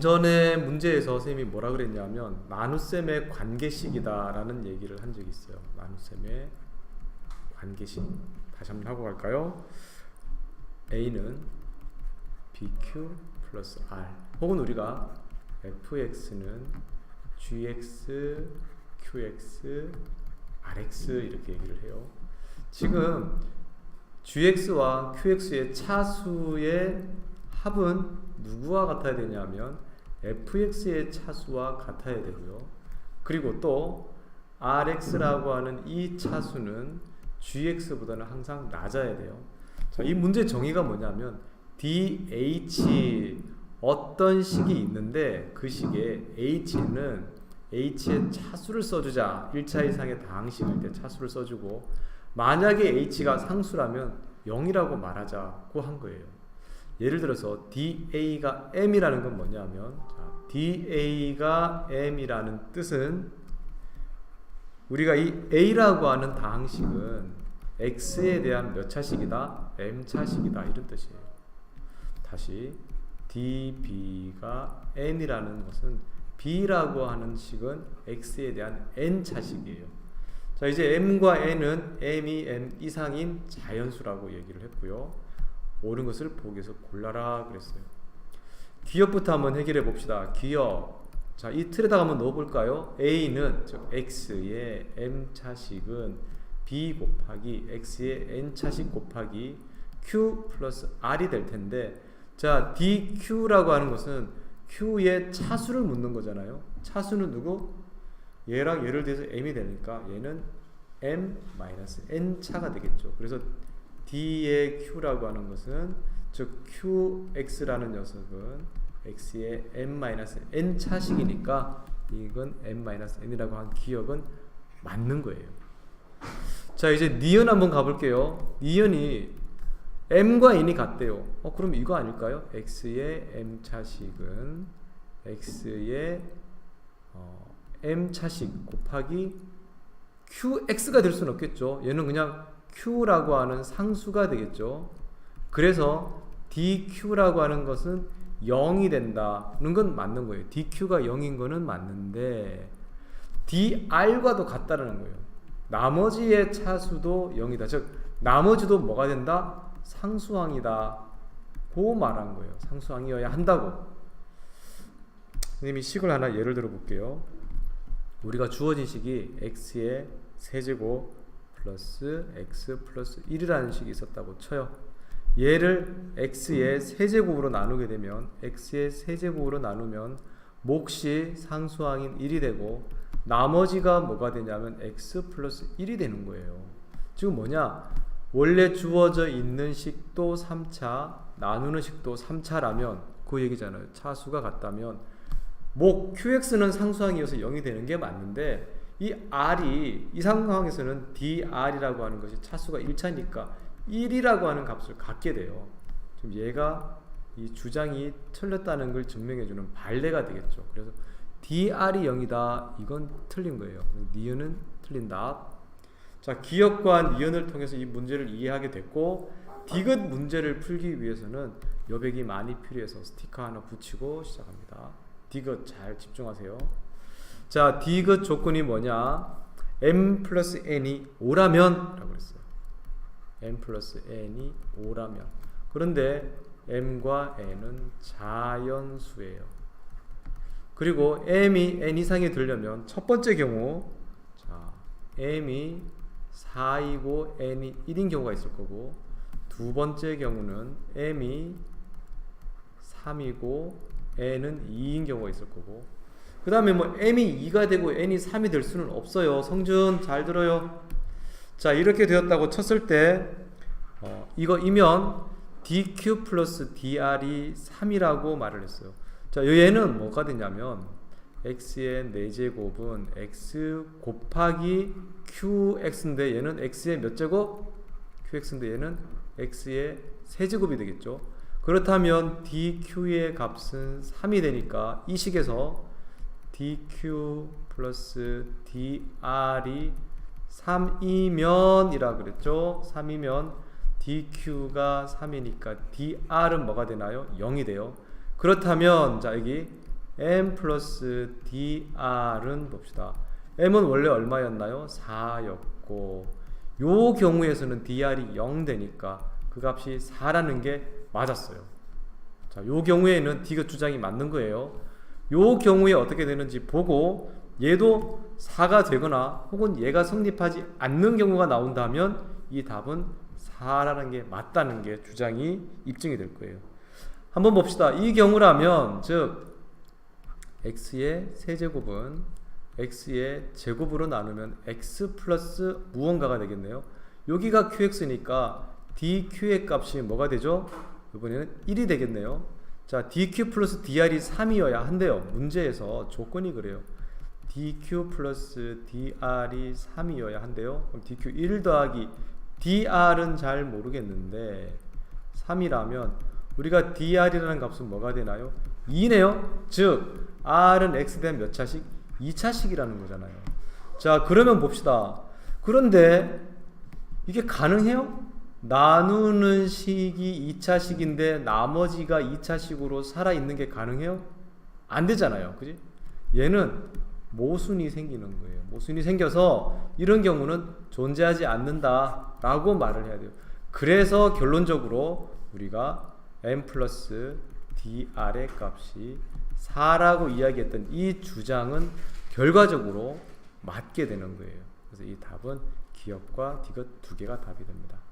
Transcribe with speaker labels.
Speaker 1: 전에 문제에서 선생님이 뭐라 그랬냐면 나눗셈의 관계식이다 라는 얘기를 한 적이 있어요. 나눗셈의 관계식 다시 한번 하고 갈까요? A는 BQ 플러스 R 혹은 우리가 fx는 gx, qx, rx 이렇게 얘기를 해요. 지금 gx와 qx의 차수의 합은 누구와 같아야 되냐면 fx의 차수와 같아야 되고요. 그리고 또 rx라고 하는 이 차수는 gx보다는 항상 낮아야 돼요. 자, 이 문제 정의가 뭐냐면 dh 어떤 식이 있는데 그 식에 h는 h의 차수를 써주자. 1차 이상의 다항식일 때 차수를 써주고 만약에 h가 상수라면 0이라고 말하자고 한 거예요. 예를 들어서 da가 m이라는 건 뭐냐면 da가 m이라는 뜻은 우리가 이 a라고 하는 다항식은 x에 대한 몇 차식이다? m차식이다 이런 뜻이에요. 다시 db가 m이라는 것은 b라고 하는 식은 x에 대한 n차식이에요. 자, 이제 m과 n은 m이 m 이상인 자연수라고 얘기를 했고요. 옳은 것을 보기에서 골라라 그랬어요. 기억부터 한번 해결해 봅시다. 기억. 자, 이 틀에다가 한번 넣어 볼까요? a는 즉 x의 m차식은 b 곱하기 x의 n차식 곱하기 q 플러스 r이 될 텐데, 자, dq라고 하는 것은 q의 차수를 묻는 거잖아요. 차수는 누구? 얘랑 얘를 대해서 m이 되니까 얘는 m-n 차가 되겠죠. 그래서 d의 q라고 하는 것은 즉 qx라는 녀석은 x의 m-n 차식이니까 이건 m-n이라고 한 기억은 맞는 거예요. 자, 이제 니은 한번 가볼게요. 니은이 m과 n이 같대요. 그럼 이거 아닐까요? x의 m차식은 x의 m차식 곱하기 qx가 될 수는 없겠죠. 얘는 그냥 q라고 하는 상수가 되겠죠. 그래서 dq라고 하는 것은 0이 된다는 건 맞는 거예요. dq가 0인 거는 맞는데 dr과도 같다는 거예요. 나머지의 차수도 0이다. 즉 나머지도 뭐가 된다? 상수항이다 고 말한 거예요. 상수항이어야 한다고. 선생님이 식을 하나 예를 들어 볼게요. 우리가 주어진 식이 x의 세제곱 플러스 x 플러스 1이라는 식이 있었다고 쳐요. 얘를 x의 세제곱으로 나누게 되면 x의 세제곱으로 나누면 몫이 상수항인 1이 되고 나머지가 뭐가 되냐면 x 플러스 1이 되는 거예요. 지금 뭐냐? 원래 주어져 있는 식도 3차, 나누는 식도 3차라면 그 얘기잖아요. 차수가 같다면 목 qx는 상수항이어서 0이 되는 게 맞는데 이 r이 이 상황에서는 dr이라고 하는 것이 차수가 1차니까 1이라고 하는 값을 갖게 돼요. 지금 얘가 이 주장이 틀렸다는 걸 증명해주는 발레가 되겠죠. 그래서 dr이 0이다. 이건 틀린 거예요. 니은은 틀린다. 자, 기억과 니은을 통해서 이 문제를 이해하게 됐고, 디귿 문제를 풀기 위해서는 여백이 많이 필요해서 스티커 하나 붙이고 시작합니다. 디귿 잘 집중하세요. 자, 디귿 조건이 뭐냐? m 플러스 n이 5라면 라고 했어요. m 플러스 n이 5라면. 그런데 m과 n은 자연수예요. 그리고 m이 n 이상이 되려면 첫 번째 경우, 자, m이 4이고 n이 1인 경우가 있을 거고, 두 번째 경우는 m이 3이고 n은 2인 경우가 있을 거고, 그 다음에 뭐 m이 2가 되고 n이 3이 될 수는 없어요. 성준 잘 들어요. 자, 이렇게 되었다고 쳤을 때 이거이면 dq 플러스 dr이 3이라고 말을 했어요. 자, 얘는 뭐가 되냐면 x의 4제곱은 x 곱하기 qx인데 얘는 x의 몇 제곱? qx인데 얘는 x의 세제곱이 되겠죠. 그렇다면 dq의 값은 3이 되니까 이 식에서 dq 플러스 dr이 3이면 이라 그랬죠. 3이면 dq가 3이니까 dr은 뭐가 되나요? 0이 돼요. 그렇다면 자, 여기 m 플러스 dr은 봅시다. m은 원래 얼마였나요? 4였고 요 경우에서는 dr이 0 되니까 그 값이 4라는 게 맞았어요. 자, 요 경우에는 디귿 주장이 맞는 거예요. 요 경우에 어떻게 되는지 보고 얘도 4가 되거나 혹은 얘가 성립하지 않는 경우가 나온다면 이 답은 4라는 게 맞다는 게 주장이 입증이 될 거예요. 한번 봅시다. 이 경우라면 즉 x의 세제곱은 x의 제곱으로 나누면 x 플러스 무언가가 되겠네요. 여기가 qx니까 dq의 값이 뭐가 되죠? 이번에는 1이 되겠네요. 자, dq 플러스 dr이 3이어야 한대요. 문제에서 조건이 그래요. dq 플러스 dr이 3이어야 한대요. 그럼 dq 1 더하기 dr은 잘 모르겠는데 3이라면 우리가 dr이라는 값은 뭐가 되나요? 2네요. 즉 r은 x 된 몇 차식? 2차식이라는 거잖아요. 자, 그러면 봅시다. 그런데 이게 가능해요? 나누는 식이 2차식인데 나머지가 2차식으로 살아있는 게 가능해요? 안 되잖아요. 그지? 얘는 모순이 생기는 거예요. 모순이 생겨서 이런 경우는 존재하지 않는다 라고 말을 해야 돼요. 그래서 결론적으로 우리가 m 플러스 dr의 값이 4라고 이야기했던 이 주장은 결과적으로 맞게 되는 거예요. 그래서 이 답은 기역과 디귿 두 개가 답이 됩니다.